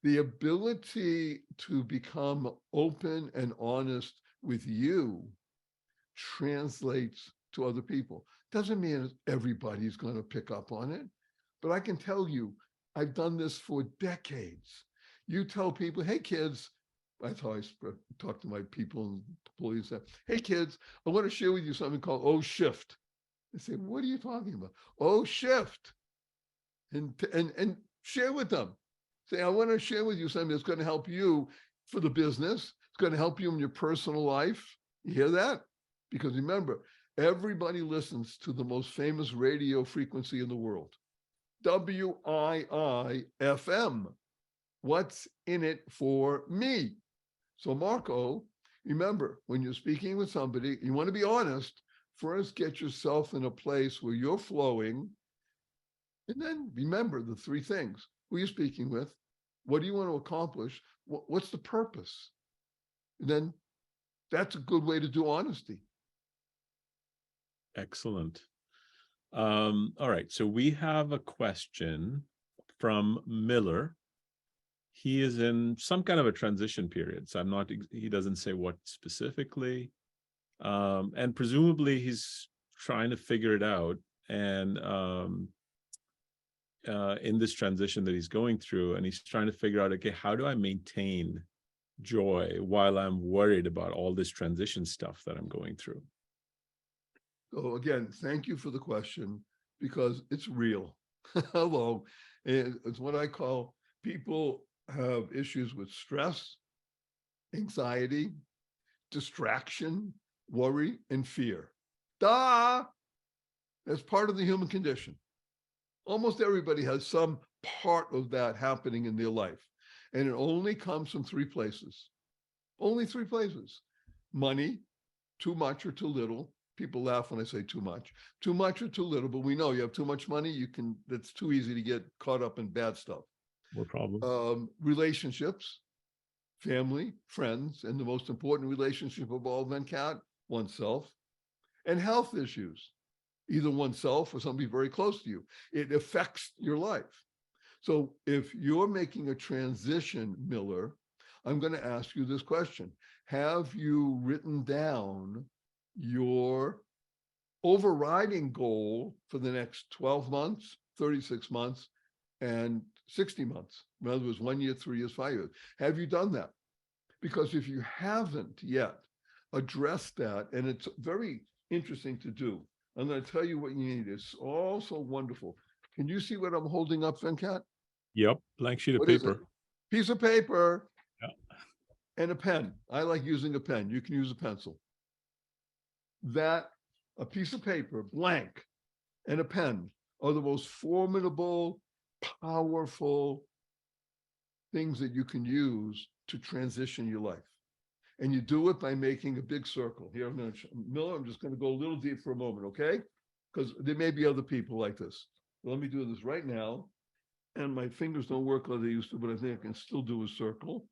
The ability to become open and honest with you translates to other people. Doesn't mean everybody's going to pick up on it, but I can tell you, I've done this for decades. You tell people, hey kids, that's how I talk to my people and employees. Hey kids, I want to share with you something called O Shift. They say, what are you talking about? O Shift. And share with them. Say, I want to share with you something that's going to help you for the business. It's going to help you in your personal life. You hear that? Because remember, everybody listens to the most famous radio frequency in the world, WIIFM. What's in it for me? So Marco, remember, when you're speaking with somebody, you want to be honest. First, get yourself in a place where you're flowing. And then remember the three things. Who you're speaking with, what do you want to accomplish? What's the purpose? And then that's a good way to do honesty. Excellent. All right. So we have a question from Miller. He is in some kind of a transition period. So he doesn't say what specifically. And presumably he's trying to figure it out. And in this transition that he's going through, and he's trying to figure out, okay, how do I maintain joy while I'm worried about all this transition stuff that I'm going through? So again, thank you for the question, because it's real. Hello. It's what I call, people have issues with stress, anxiety, distraction, worry, and fear. Duh! That's part of the human condition. Almost everybody has some part of that happening in their life. And it only comes from three places. Only three places. Money, too much or too little. People laugh when I say too much or too little, but we know you have too much money, it's too easy to get caught up in bad stuff. No problem. Relationships, family, friends, and the most important relationship of all, Venkat, oneself, and health issues, either oneself or somebody very close to you. It affects your life. So if you're making a transition, Miller, I'm going to ask you this question. Have you written down your overriding goal for the next 12 months, 36 months, and 60 months? In other words, 1 year, 3 years, 5 years. Have you done that? Because if you haven't yet addressed that, and it's very interesting to do, I'm going to tell you what you need. It's also wonderful. Can you see what I'm holding up, Venkat? Yep, blank sheet of What is it? paper. Piece of paper. Yeah. And a pen. I like using a pen. You can use a pencil. That, a piece of paper, blank, and a pen are the most formidable, powerful things that you can use to transition your life. And you do it by making a big circle. Here, Miller, I'm just going to go a little deep for a moment, okay? Because there may be other people like this. Let me do this right now. And my fingers don't work like they used to, but I think I can still do a circle.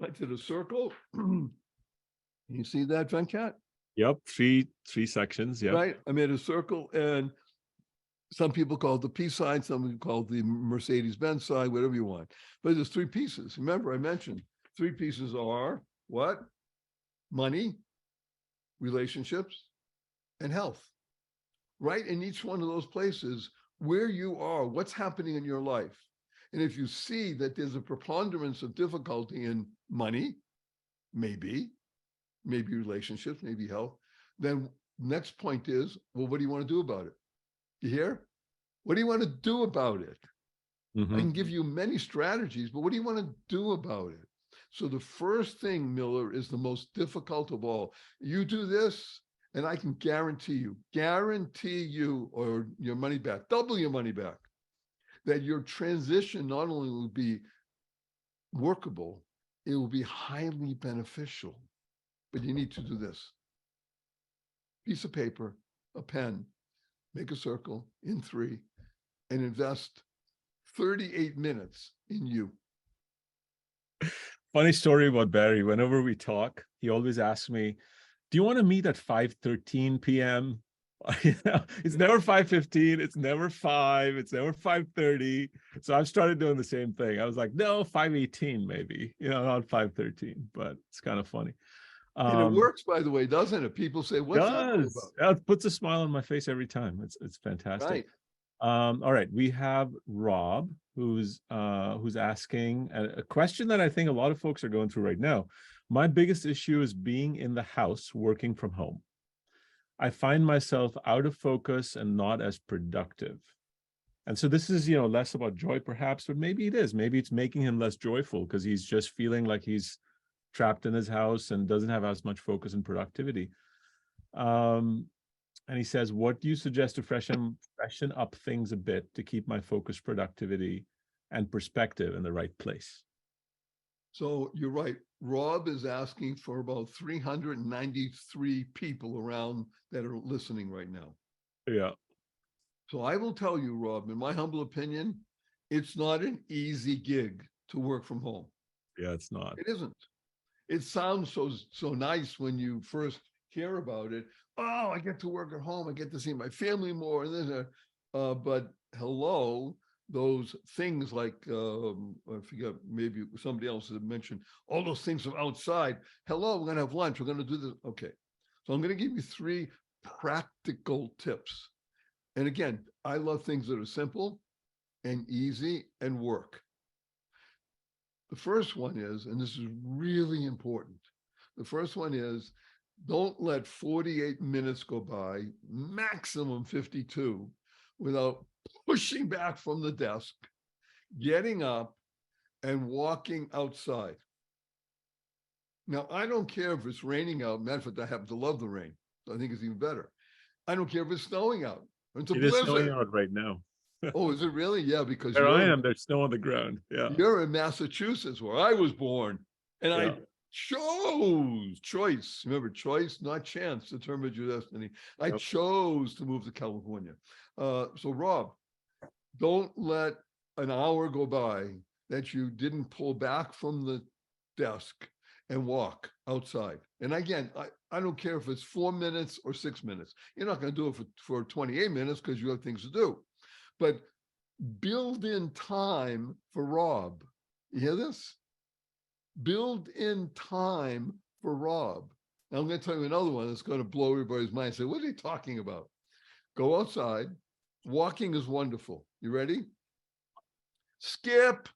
I did a circle. You see that, Venkat? Yep, three sections. Yeah. Right. I made a circle, and some people call it the peace sign, some people call it the Mercedes-Benz sign, whatever you want. But there's three pieces. Remember, I mentioned three pieces are what? Money, relationships, and health. write in each one of those places where you are, what's happening in your life. And if you see that there's a preponderance of difficulty in money, maybe relationships, maybe health, then next point is, well, what do you want to do about it? You hear? What do you want to do about it? I can give you many strategies, but what do you want to do about it? So the first thing, Miller, is the most difficult of all. You do this, and I can guarantee you, or your money back, double your money back, that your transition not only will be workable, it will be highly beneficial. But you need to do this. Piece of paper, a pen, make a circle in 3, and invest 38 minutes in you. Funny story about Barry. Whenever we talk, he always asks me, do you want to meet at 5:13 p.m.? It's never 5:15, it's never 5, it's never 5:30. So I've started doing the same thing. I was like, no, 5:18 maybe, not 5:13, but it's kind of funny. And it works, by the way, doesn't it? People say, what's that all Does. about? It puts a smile on my face every time. It's fantastic. Right. All right, we have Rob who's asking a question that I think a lot of folks are going through right now. My biggest issue is being in the house working from home. I find myself out of focus and not as productive. And so this is, less about joy perhaps, but maybe it is. Maybe it's making him less joyful because he's just feeling like he's trapped in his house and doesn't have as much focus and productivity. And he says, what do you suggest to freshen up things a bit to keep my focus, productivity, and perspective in the right place? So you're right. Rob is asking for about 393 people around that are listening right now. Yeah. So I will tell you, Rob, in my humble opinion, it's not an easy gig to work from home. Yeah, it's not. It isn't. It sounds so nice when you first hear about it. Oh, I get to work at home. I get to see my family more. And but hello, those things like I forget, maybe somebody else had mentioned all those things from outside. Hello, we're going to have lunch. We're going to do this. Okay, so I'm going to give you 3 practical tips. And again, I love things that are simple and easy and work. The first one is, and this is really important, the first one is, don't let 48 minutes go by, maximum 52, without pushing back from the desk, getting up, and walking outside. Now, I don't care if it's raining out. Matter of fact, I happen to love the rain. So I think it's even better. I don't care if it's snowing out. It's a blizzard. It is snowing out right now. Oh, is it really? Yeah, because Where I am, there's snow on the ground. Yeah. You're in Massachusetts, where I was born, and Yeah. I chose choice. Remember, choice, not chance, determines your destiny. I chose to move to California. So, Rob, don't let an hour go by that you didn't pull back from the desk and walk outside. And again, I don't care if it's 4 minutes or 6 minutes. You're not going to do it for 28 minutes because you have things to do. But build in time for Rob. You hear this? Build in time for Rob. Now I'm going to tell you another one that's going to blow everybody's mind. Say, what are they talking about? Go outside. Walking is wonderful. You ready? Skip.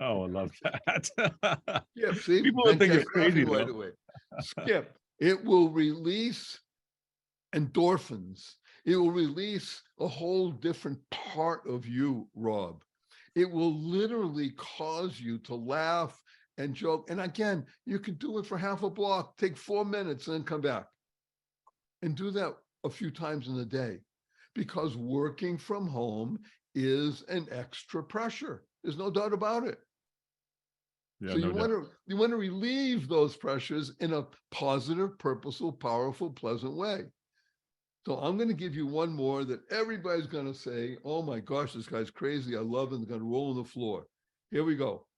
Oh, I love that. Skip. See, people will think you're crazy right away. Skip. It will release endorphins. It will release a whole different part of you, Rob. It will literally cause you to laugh and joke. And again, you can do it for half a block, take 4 minutes and then come back. And do that a few times in the day, because working from home is an extra pressure. There's no doubt about it. Yeah, so you want to relieve those pressures in a positive, purposeful, powerful, pleasant way. So I'm going to give you one more that everybody's going to say, oh my gosh, this guy's crazy. I love him. They're going to roll on the floor. Here we go.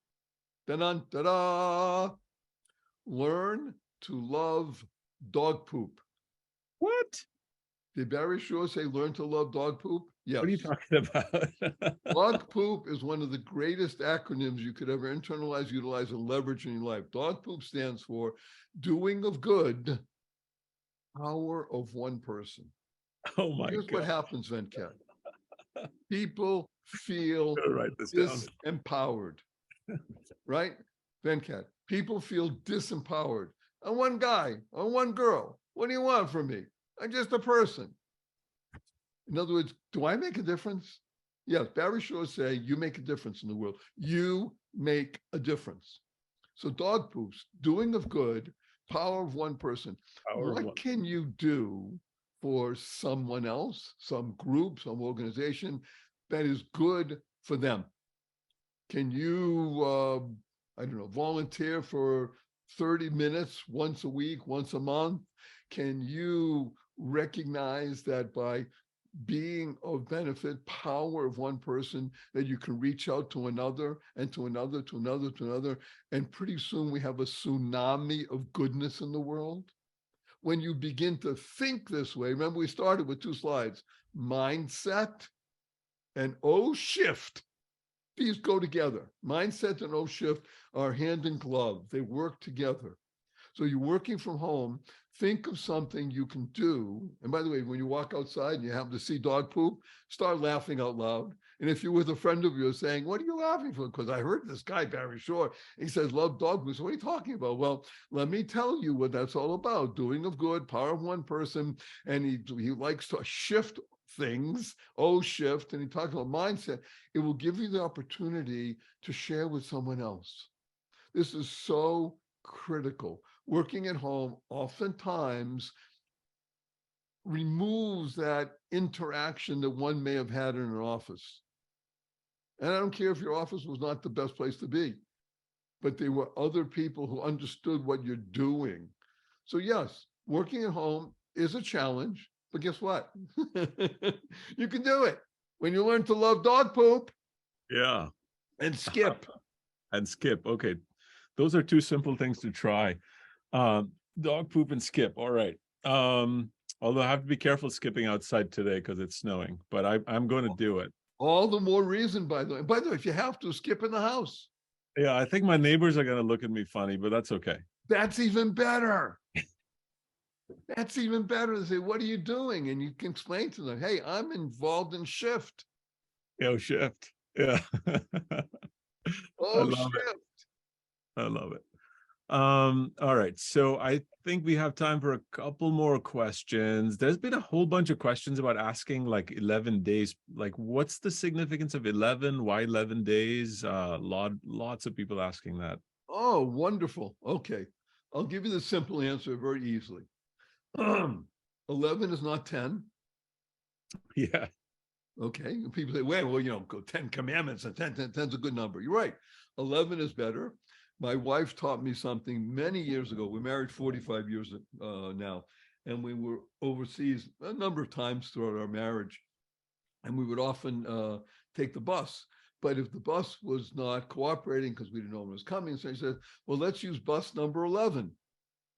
Da-da, da-da. Learn to love dog poop. What? Did Barry Shaw say learn to love dog poop? Yes. What are you talking about? Dog poop is one of the greatest acronyms you could ever internalize, utilize, and leverage in your life. Dog poop stands for doing of good, power of one person. Oh my Here's what God. happens, Venkat. People feel Gotta write this down. disempowered, right? Venkat, people feel disempowered. I'm one guy, I'm one girl. What do you want from me? I'm just a person. In other words, do I make a difference? Yes, Barry Shaw say you make a difference in the world. You make a difference. So dog poops, doing of good, power of one person. Power of What one. can you do for someone else, some group, some organization that is good for them? Can you, I don't know, volunteer for 30 minutes once a week, once a month? Can you recognize that by being of benefit, power of one person, that you can reach out to another and to another, to another, to another. And pretty soon we have a tsunami of goodness in the world. When you begin to think this way, remember we started with 2 slides, mindset and shift. These go together. Mindset and shift are hand in glove. They work together. So you're working from home, think of something you can do. And by the way, when you walk outside and you happen to see dog poop, start laughing out loud. And if you're with a friend of yours saying, what are you laughing for? Because I heard this guy, Barry Shore, he says, love dog poop. So what are you talking about? Well, let me tell you what that's all about. Doing of good, power of one person. And he likes to shift things, shift. And he talks about mindset. It will give you the opportunity to share with someone else. This is so critical. Working at home oftentimes removes that interaction that one may have had in an office. And I don't care if your office was not the best place to be, but there were other people who understood what you're doing. So yes, working at home is a challenge, but guess what? You can do it when you learn to love dog poop Yeah. and skip. And skip. Okay. Those are 2 simple things to try. Dog poop and skip. All right. Although I have to be careful skipping outside today because it's snowing, but I'm going to do it. All the more reason, by the way. By the way, if you have to, skip in the house. Yeah, I think my neighbors are going to look at me funny, but that's okay. That's even better. That's even better. They say, what are you doing? And you can explain to them, hey, I'm involved in shift. Shift. Yeah. I love it. Shift. I love it. All right. So I think we have time for a couple more questions. There's been a whole bunch of questions about asking like 11 days. Like, what's the significance of 11? Why 11 days? Lots of people asking that. Oh, wonderful. Okay. I'll give you the simple answer very easily. 11 is not 10. Yeah. Okay. People say, well, go 10 commandments and 10 is a good number. You're right. 11 is better. My wife taught me something many years ago. We're married 45 years now, and we were overseas a number of times throughout our marriage, and we would often take the bus. But if the bus was not cooperating because we didn't know when it was coming, so he said, well, let's use bus number 11.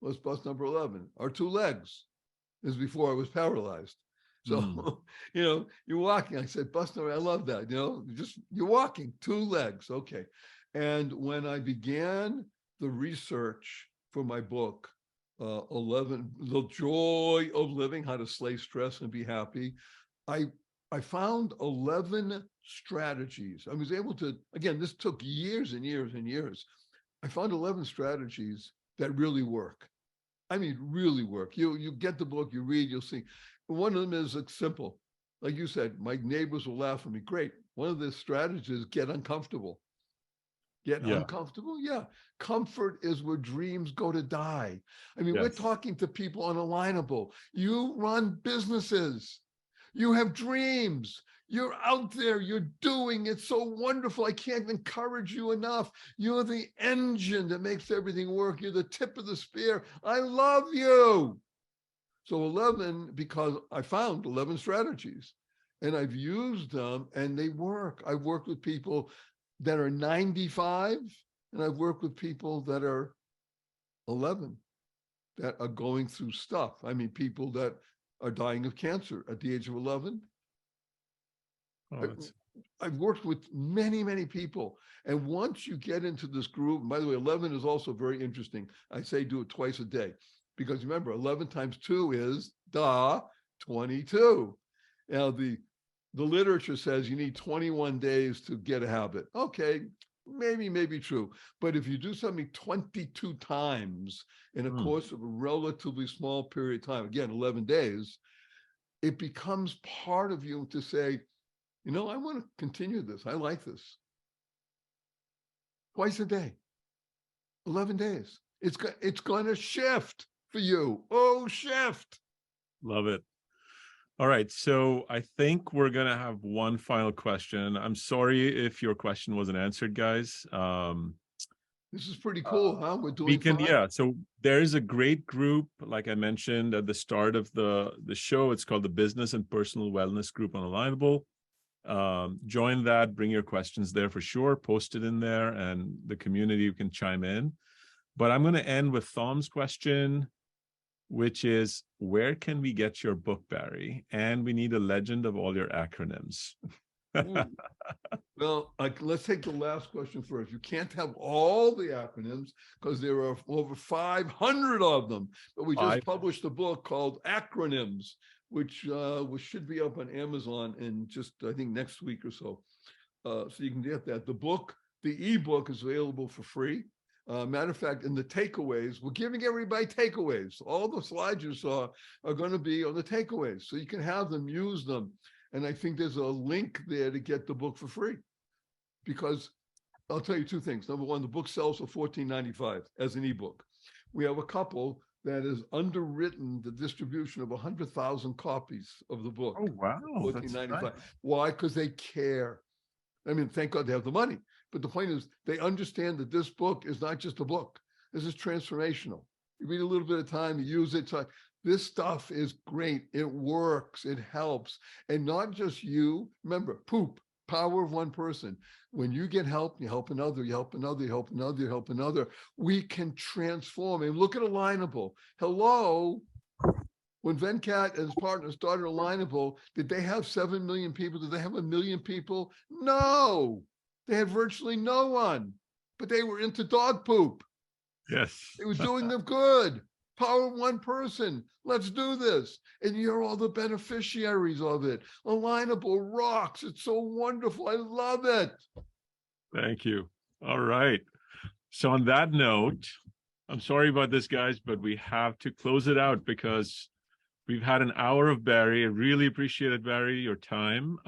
What's bus number 11? Our 2 legs. This is before I was paralyzed. So, you're walking. I said, bus number, I love that. You're walking 2 legs. Okay. And when I began the research for my book, 11, The Joy of Living, How to Slay Stress and Be Happy, I found 11 strategies. I was able to, again, this took years and years and years. I found 11 strategies that really work. I mean, really work. You get the book, you read, you'll see. One of them is simple. Like you said, my neighbors will laugh at me. Great. One of the strategies is get uncomfortable. Get uncomfortable? Yeah. Comfort is where dreams go to die. I mean, we're talking to people on Alignable. You run businesses. You have dreams. You're out there. You're doing it so wonderful. I can't encourage you enough. You're the engine that makes everything work. You're the tip of the spear. I love you. So 11, because I found 11 strategies and I've used them and they work. I've worked with people that are 95 and I've worked with people that are 11 that are going through stuff. I mean, people that are dying of cancer at the age of 11. I've worked with many, many people. And once you get into this group, by the way, 11 is also very interesting. I say do it twice a day because remember, 11 times 2 is 22. Now, the literature says you need 21 days to get a habit. Okay, maybe true. But if you do something 22 times in a course of a relatively small period of time, again, 11 days, it becomes part of you to say, you know, I want to continue this. I like this. Twice a day, 11 days. It's going to shift for you. Oh, shift. Love it. All right. So I think we're going to have one final question. I'm sorry if your question wasn't answered, guys. This is pretty cool, huh? We're doing We can, fine. yeah. So there's a great group, like I mentioned at the start of the show. It's called the Business and Personal Wellness Group on Alignable. Join that, bring your questions there for sure, post it in there, and the community can chime in. But I'm going to end with Tom's question, which is, where can we get your book, Barry? And we need a legend of all your acronyms. Well, let's take the last question first. You can't have all the acronyms because there are over 500 of them. But we just published a book called Acronyms, which should be up on Amazon in just, I think, next week or so. So you can get that. The ebook is available for free. Matter of fact, in the takeaways, we're giving everybody takeaways. All the slides you saw are going to be on the takeaways. So you can have them, use them. And I think there's a link there to get the book for free. Because I'll tell you two things. Number one, the book sells for $14.95 as an ebook. We have a couple that has underwritten the distribution of 100,000 copies of the book. Oh, wow. $14.95. Nice. Why? Because they care. I mean, thank God they have the money. But the point is, they understand that this book is not just a book. This is transformational. You read a little bit of time, you use it. So this stuff is great. It works. It helps. And not just you. Remember, poop, power of one person. When you get help, you help another, you help another, you help another, you help another. We can transform. And look at Alignable. Hello. When Venkat and his partner started Alignable, did they have 7 million people? Did they have 1 million people? No. They had virtually no one, but they were into dog poop. Yes. They were doing them good. Power of one person. Let's do this. And you're all the beneficiaries of it. Alignable rocks. It's so wonderful. I love it. Thank you. All right. So on that note, I'm sorry about this, guys, but we have to close it out because we've had an hour of Barry. I really appreciate it, Barry, your time.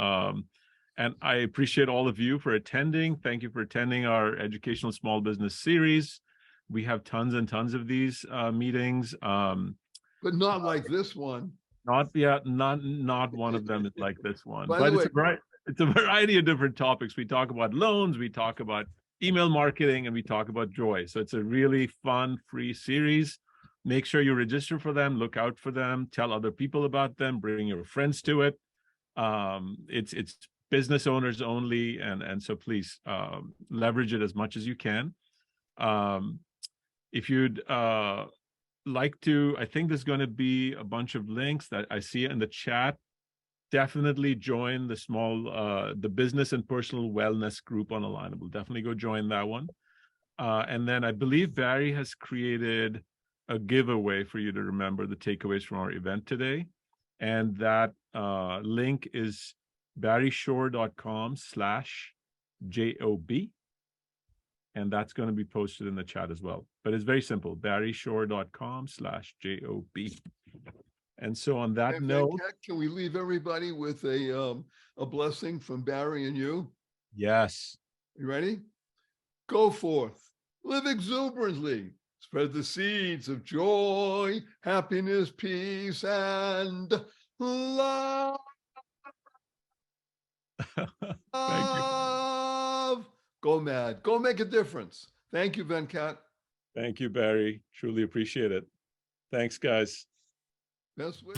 And I appreciate all of you for attending. Thank you for attending our Educational Small Business Series. We have tons and tons of these meetings. But not like this one. Not yet. Not one of them is like this one. By but the way, it's a variety of different topics. We talk about loans, we talk about email marketing, and we talk about joy. So it's a really fun, free series. Make sure you register for them, look out for them, tell other people about them, bring your friends to it. It's business owners only, and so please leverage it as much as you can. If you'd like to, I think there's going to be a bunch of links that I see in the chat. Definitely join the Business and Personal Wellness Group on Alignable. Definitely go join that one. And then I believe Barry has created a giveaway for you to remember the takeaways from our event today. And that link is barryshore.com/JOB. And that's going to be posted in the chat as well. But it's very simple, barryshore.com/JOB. And so on that note, can we leave everybody with a blessing from Barry and you? Yes. You ready? Go forth, live exuberantly, spread the seeds of joy, happiness, peace, and love. Thank you. Go mad. Go make a difference. Thank you, Venkat. Thank you, Barry. Truly appreciate it. Thanks, guys. Best way.